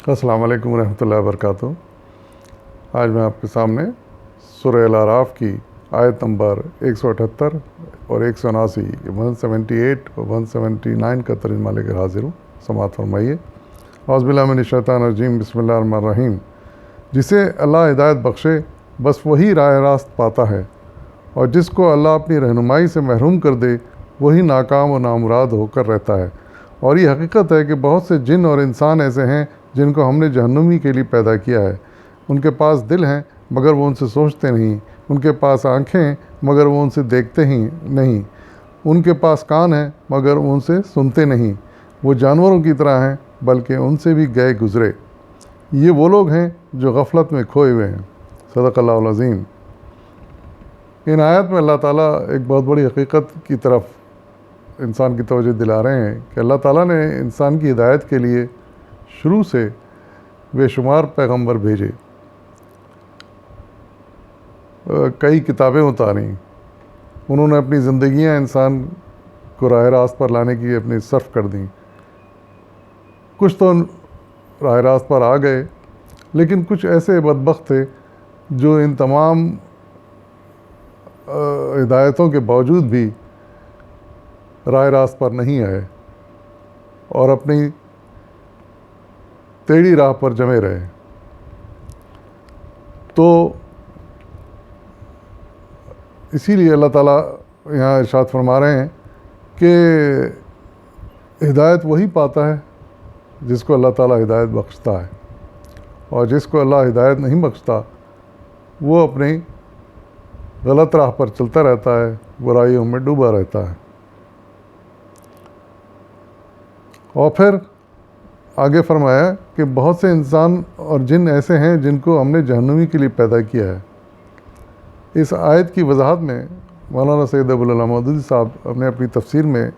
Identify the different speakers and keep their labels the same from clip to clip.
Speaker 1: السلام علیکم ورحمۃ اللہ وبرکاتہ۔ آج میں آپ کے سامنے سورہ الاعراف کی آیت نمبر 178 اور 179 178 اور 179 کا ترجمہ لے کر حاضر ہوں۔ سماعت فرمائیے۔ اعوذ باللہ من الشیطان الرجیم، بسم اللہ الرحمن الرحیم۔ جسے اللہ ہدایت بخشے بس وہی راہ راست پاتا ہے، اور جس کو اللہ اپنی رہنمائی سے محروم کر دے وہی ناکام و نامراد ہو کر رہتا ہے۔ اور یہ حقیقت ہے کہ بہت سے جن اور انسان ایسے ہیں جن کو ہم نے جہنمی کے لیے پیدا کیا ہے۔ ان کے پاس دل ہیں مگر وہ ان سے سوچتے نہیں، ان کے پاس آنکھیں ہیں مگر وہ ان سے دیکھتے ہی نہیں، ان کے پاس کان ہیں مگر وہ ان سے سنتے نہیں۔ وہ جانوروں کی طرح ہیں بلکہ ان سے بھی گئے گزرے۔ یہ وہ لوگ ہیں جو غفلت میں کھوئے ہوئے ہیں۔ صدق اللہ العظیم۔ ان آیت میں اللہ تعالیٰ ایک بہت بڑی حقیقت کی طرف انسان کی توجہ دلا رہے ہیں کہ اللہ تعالیٰ نے انسان کی ہدایت کے لیے شروع سے بے شمار پیغمبر بھیجے، کئی کتابیں اتاریں، انہوں نے اپنی زندگیاں انسان کو راہ راست پر لانے کی اپنی صرف کر دیں۔ کچھ تو راہ راست پر آ گئے، لیکن کچھ ایسے بدبخت تھے جو ان تمام ہدایتوں کے باوجود بھی راہ راست پر نہیں آئے اور اپنی ٹیڑھی راہ پر جمے رہے۔ تو اسی لیے اللہ تعالیٰ یہاں ارشاد فرما رہے ہیں کہ ہدایت وہی پاتا ہے جس کو اللہ تعالیٰ ہدایت بخشتا ہے، اور جس کو اللہ ہدایت نہیں بخشتا وہ اپنی غلط راہ پر چلتا رہتا ہے، برائیوں میں ڈوبا رہتا ہے۔ اور پھر آگے فرمایا کہ بہت سے انسان اور جن ایسے ہیں جن کو ہم نے جہنمی کے لیے پیدا کیا ہے۔ اس آیت کی وضاحت میں مولانا سید ابوالعلا مودودی صاحب نے اپنی تفسیر میں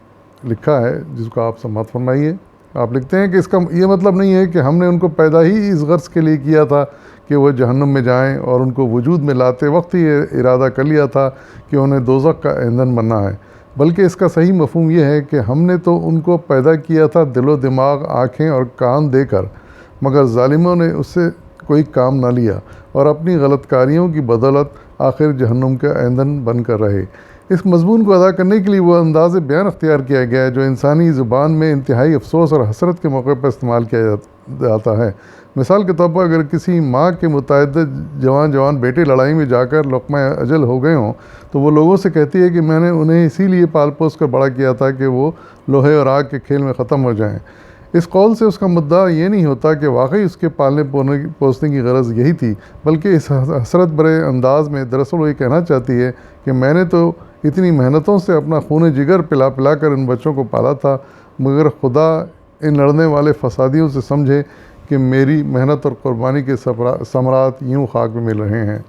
Speaker 1: لکھا ہے، جس کو آپ سماعت فرمائیے۔ آپ لکھتے ہیں کہ اس کا یہ مطلب نہیں ہے کہ ہم نے ان کو پیدا ہی اس غرض کے لیے کیا تھا کہ وہ جہنم میں جائیں، اور ان کو وجود میں لاتے وقت ہی یہ ارادہ کر لیا تھا کہ انہیں دوزخ کا ایندھن بننا ہے، بلکہ اس کا صحیح مفہوم یہ ہے کہ ہم نے تو ان کو پیدا کیا تھا دل و دماغ، آنکھیں اور کان دے کر، مگر ظالموں نے اس سے کوئی کام نہ لیا اور اپنی غلط کاریوں کی بدولت آخر جہنم کا ایندھن بن کر رہے۔ اس مضمون کو ادا کرنے کے لیے وہ انداز بیان اختیار کیا گیا ہے جو انسانی زبان میں انتہائی افسوس اور حسرت کے موقع پر استعمال کیا جاتا ہے۔ مثال کے طور پر اگر کسی ماں کے متعدد جوان بیٹے لڑائی میں جا کر لقمہ اجل ہو گئے ہوں تو وہ لوگوں سے کہتی ہے کہ میں نے انہیں اسی لیے پال پوس کر بڑا کیا تھا کہ وہ لوہے اور آگ کے کھیل میں ختم ہو جائیں۔ اس قول سے اس کا مدعا یہ نہیں ہوتا کہ واقعی اس کے پالنے پوسنے کی غرض یہی تھی، بلکہ اس حسرت برے انداز میں دراصل وہ یہ کہنا چاہتی ہے کہ میں نے تو اتنی محنتوں سے اپنا خون جگر پلا پلا کر ان بچوں کو پالا تھا، مگر خدا ان لڑنے والے فسادیوں سے سمجھے کہ میری محنت اور قربانی کے ثمرات یوں خاک میں مل رہے ہیں۔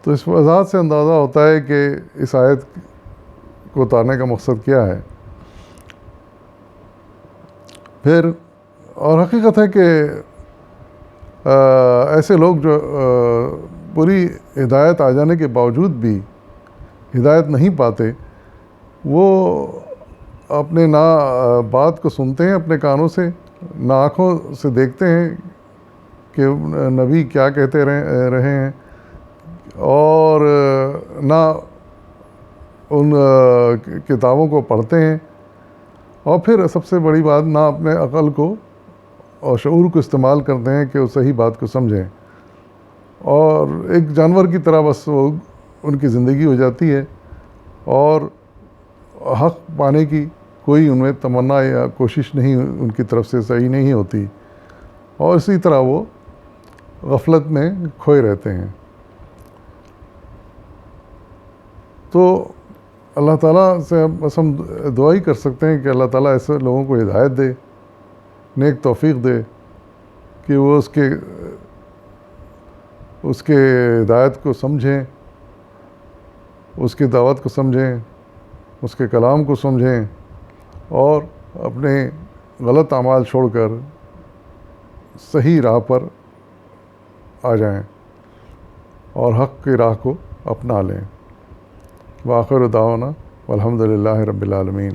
Speaker 1: تو اس وضاحت سے اندازہ ہوتا ہے کہ اس آیت کو اتارنے کا مقصد کیا ہے۔ پھر اور حقیقت ہے کہ ایسے لوگ جو پوری ہدایت آ جانے کے باوجود بھی ہدایت نہیں پاتے، وہ اپنے نہ بات کو سنتے ہیں اپنے کانوں سے، نہ آنکھوں سے دیکھتے ہیں کہ نبی کیا کہتے رہے ہیں، اور نہ ان کتابوں کو پڑھتے ہیں، اور پھر سب سے بڑی بات نہ اپنے عقل کو اور شعور کو استعمال کرتے ہیں کہ وہ صحیح بات کو سمجھیں، اور ایک جانور کی طرح بس وہ ان کی زندگی ہو جاتی ہے، اور حق پانے کی کوئی ان میں تمنا یا کوشش نہیں ان کی طرف سے صحیح نہیں ہوتی، اور اسی طرح وہ غفلت میں کھوئے رہتے ہیں۔ تو اللہ تعالیٰ سے بس ہم دعا ہی کر سکتے ہیں کہ اللہ تعالیٰ ایسے لوگوں کو ہدایت دے، نیک توفیق دے کہ وہ اس کے ہدایت کو سمجھیں، اس کی دعوت کو سمجھیں، اس کے کلام کو سمجھیں، اور اپنے غلط اعمال چھوڑ کر صحیح راہ پر آ جائیں اور حق کی راہ کو اپنا لیں۔ وآخر دعوانا والحمد للہ رب العالمین۔